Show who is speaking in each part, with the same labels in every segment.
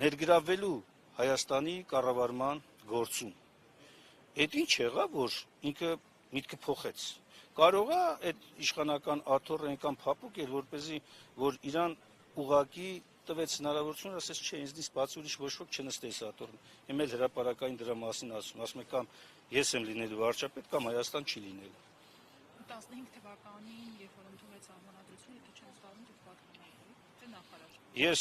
Speaker 1: ներգրավելու Հայաստանի կառավարման գործում։ Այդ ինչ եղավ, որ ինքը միտքը փոխեց։ Կարող է այդ իշխանական աթոռը այնքան փափուկ էր, որպեսզի որ իրան ուղակի տվեց հնարավորություն, ասես չէ, ինձնից բացի ուրիշ ոչ ոք չնստես աթոռին։ Հիմա էլ հրապարակային դրա մասին ասում եմ, կամ ես եմ լինելու վարչապետ, կամ Հայաստան չի լինելու։
Speaker 2: 15 թվականին, երբ որ ընդունվեց Սահմանադրությունը, դուք չես ստանում դուք պատգամավոր, թե նախարար։
Speaker 1: Ես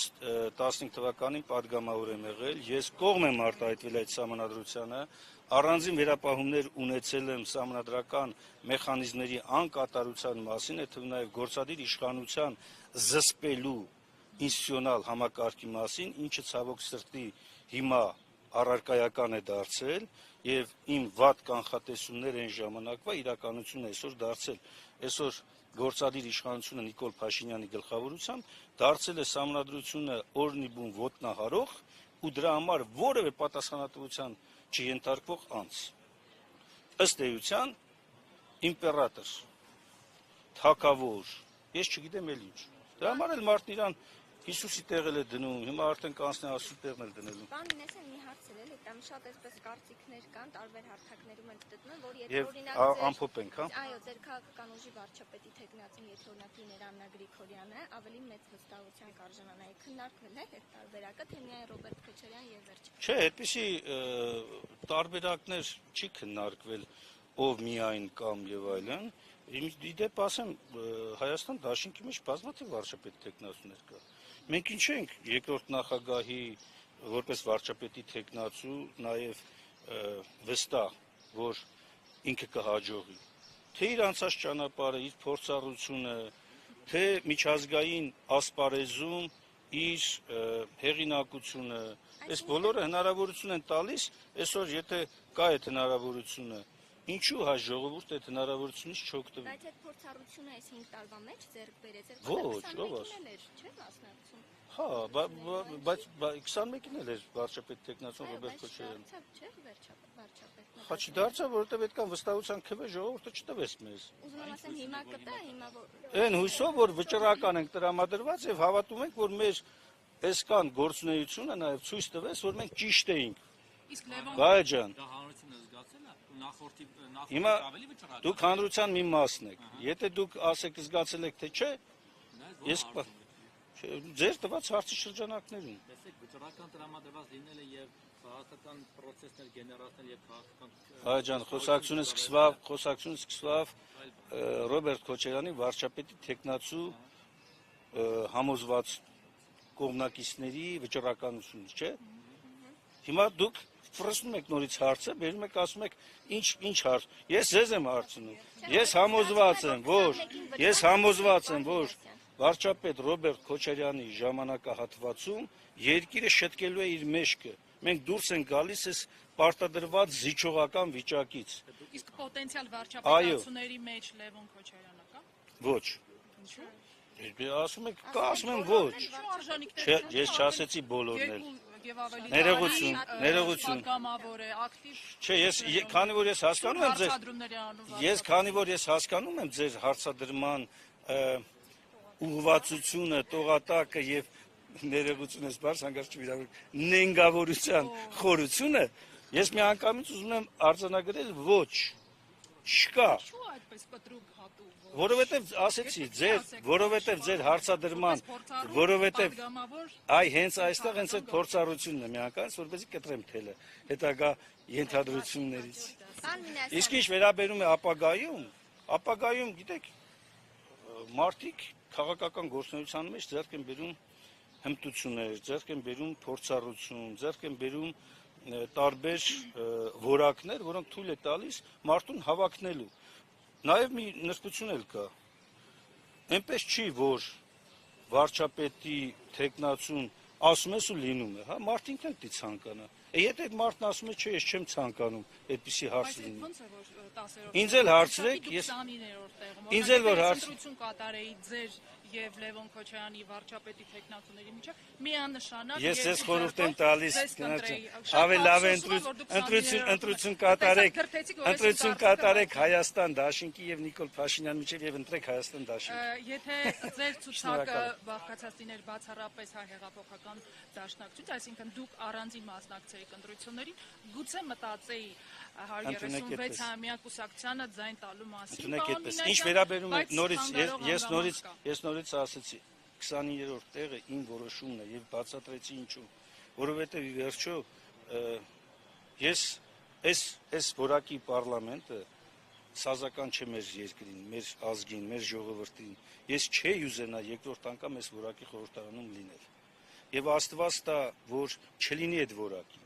Speaker 1: 15 թվականին պատգամավոր եմ եղել, ես կողմ եմ արտահայտվել այդ Սահմանադրությանը, առանձին վերապահումներ ունեցել եմ սահմանադրական մեխանիզմների անկատարության մասին, այդ թվում նաև գործադիր իշխանության զսպելու ինստիտուցիոնալ համակարգի մասին, ինչը ցավոք սրտի հիմա առարկայական է դարձել եւ իմ վատ կանխատեսումներ այն ժամանակվա իրականություն է այսօր դարձել։ Այսօր գործադիր իշխանությունը Նիկոլ Փաշինյանի գլխավորությամբ դարձել է Սահմանադրությունը օրնիբուն ոտնահարող ու դրա համար որևէ պատասխանատվության չենթարկվող անձ։ Ըստ էության իմպերատոր, թագավոր, ես չգիտեմ էլ ինչ։ Դրա համար էլ մարդն իրան Հիսուսի տեղել է դնում, հիմա արդեն կանցնի Աստծո տեղն էլ դնելու։
Speaker 3: Պարոն Մինասյան, մի հարց էլ այդտեղ շատ այսպես կարծիքներ կան, տարբեր հարթակներում են դիտվում, որ եթե օրինակ
Speaker 1: ամփոփենք, հա։
Speaker 3: Այո, ձեր քաղաքական ուժի վարչապետի թեկնածուն, եթե օրինակ լիներ Աննա Գրիգորյանը, ավելի մեծ վստահության կարժանանայի, քննարկվել է այդ տարբերակը, թե միայն Ռոբերտ Քոչարյան եւ վերջ։
Speaker 1: Չէ, այդպիսի տարբերակներ չի քննարկվել, ով միայն կամ եւ այլն։ Իդեպ ասեմ, Հայաստան դաշինքի մեջ բազմաթիվ վարչապետ թեկնածուներ կա։ Մենք ինչ ենք երկրորդ նախագահի որպես վարչապետի թեկնածու նաև վստահ, որ ինքը կհաջողի։ Թե իր անցած ճանապարհը, իր փորձառությունը, թե միջազգային ասպարեզում իր հեղինակությունը, այս բոլորը հնարավորություն են տալիս, այսօր եթե կա այդ հնարավորությունը, ինչու հայ ժողովուրդ այդ հնարավորությունից չօգտվի։
Speaker 3: Բայց այդ փորձառությունը այս 5 տարվա մեջ ձեռք բերեց,
Speaker 1: Ոչ, ով
Speaker 3: էր, չէ՞ մասնակցում։
Speaker 1: Հա, բայց 21-ին էլ էր վարչապետ թեկնածուն Ռոբերտ Քոչարյանը։
Speaker 3: Չէ՞ վարչապետ։
Speaker 1: Հա չդարձավ, որովհետև այդքան վստահության քվե ժողովուրդը չտվեց մեզ։
Speaker 3: Ուզում եմ ասեմ, հիմա կտա, հիմա
Speaker 1: Այն հույսով, որ վճռական ենք տրամադրված եւ հավատում ենք, որ մեր այսքան գործունեությունը նաեւ ցույց տվեց, որ մենք ճիշտ էինք։
Speaker 2: Իսկ Լևոն
Speaker 1: Բայաջան։
Speaker 4: Դա հանրությունը զգացել է, նախորդի
Speaker 1: Հիմա
Speaker 4: ավելի վճռական։
Speaker 1: դուք հանրության մի մասն եք։ Եթե դուք ասեք զգացել եք թե չէ, ես ձեր տված հարցի շրջանակներում։
Speaker 4: Տեսեք, վճռական տրամադրված լինելը եւ քաղաքական process-ներ գեներացնել եւ քաղաքական
Speaker 1: Բայաջան, խոսակցությունը սկսավ Ռոբերտ Քոչարյանի վարչապետի թեկնածու համոզված կողմնակիցների վճռականությունից, չէ՞։ Հիմա դուք ֆրսնում եք նորից հարցը, բերում եք ասում եք ինչ հարց։ Ես ձեզ եմ հարցնում։ Ես համոզված եմ, որ վարչապետ Ռոբերտ Քոչարյանի ժամանակահատվածում երկիրը շտկելու է իր մեջքը։ Մենք դուրս ենք գալիս այս պարտադրված զիջողական վիճակից։
Speaker 2: իսկ պոտենցիալ վարչապետությունների մեջ Լևոն Քոչարյանը կա։
Speaker 1: Ոչ։
Speaker 2: Ինչու՞։
Speaker 1: Ասում եք, կա, ասում եմ ոչ։ Չէ, ես չասեցի բոլորն էլ։ Ներողություն։
Speaker 2: Պատգամավոր է, ակտիվ։
Speaker 1: Չէ, քանի որ ես հասկանում եմ ձեր հարցադրման ուղղվածությունը, տողատակը եւ ներողություն ես բարձ հանգարց չվիրավորեք, նենգավորության խորությունը, ես միանգամից ուզում եմ արձանագրել ոչ, չկա։
Speaker 2: Ինչու այդպես կտրուկ հատուկ։
Speaker 1: Որովհետև ասեցի, որովհետև ձեր հարցադրման, որովհետև այ հենց այստեղ հենց այդ փորձառությունն է միանգամից, որպեսզի կտրեմ թելը հետագա ենթադրություններից։ Իսկ ինչ վերաբերում է ապագայում, գիտեք, մարդիկ քաղաքական գործունեության մեջ ձեռք են բերում հմտություններ, ձեռք են բերում փորձառություն, ձեռք են բերում տարբեր որակներ, որոնք թույլ է տալիս մարդուն հավակնելու։ Նաև մի նրբություն էլ կա։ Այնպես չի, որ վարչապետի թեկնածուն ասում ես ու լինում է, հա, մարդը ինքն էլ ցանկանա։ Եթե այդ մարդն ասում է, չէ, ես չեմ ցանկանում այդպիսի հարց լինի։
Speaker 2: Ոնց է որ 10-րդ
Speaker 1: Ինձ էլ հարցրեք, ես ինձ էլ որ հարց
Speaker 2: կատարեի ձեր եւ Լևոն Քոչարյանի վարչապետի տեխնատուների միջեւ միանշանակ
Speaker 1: Ես ձեզ խորհուրդ եմ տալիս ավելի լավ է ընտրություն կատարեք Հայաստան դաշինքի եւ Նիկոլ Փաշինյանի միջեւ եւ ընտրեք Հայաստան դաշինք։
Speaker 2: Եթե ձեր ցուցակը բաղկացած լիներ բացառապես հայ հեղափոխական դաշնակցություն, այսինքն դուք առանձին մասնակցեիք ընտրություններին, գուցե մտածեի 136-ամյա կուսակցությանը ձայն տալու մասին։
Speaker 1: Ինչ վերաբերում է ես նորից ասացի 20-րդ տեղը իմ որոշումն է եւ բացատրեցի ինչու, որովհետեւ ի վերջո ես այս որակի պարլամենտը սազական չէ մեր երկրին, մեր ազգին, մեր ժողովրդին։ Ես չէի ուզենա երկրորդ անգամ այս որակի խորհրդարանում լինել։ Եվ Աստված տա, որ չլինի այդ որակի։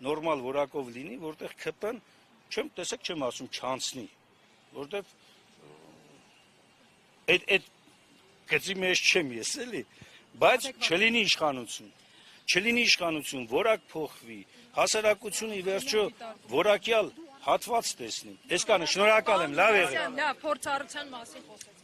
Speaker 1: Նորմալ որակով լինի, որտեղ ԿՊ-ն չեմ ասում չանցնի, որտեղ այդ գծի մեջ չեմ ես էլի, բայց չլինի իշխանություն, որակ փոխվի, հասարակությունը ի վերջո որակյալ հատված տեսնի։ Այսքանը շնորհակալ եմ, լավ եղեք։
Speaker 2: Փորձառության մասին խոսել։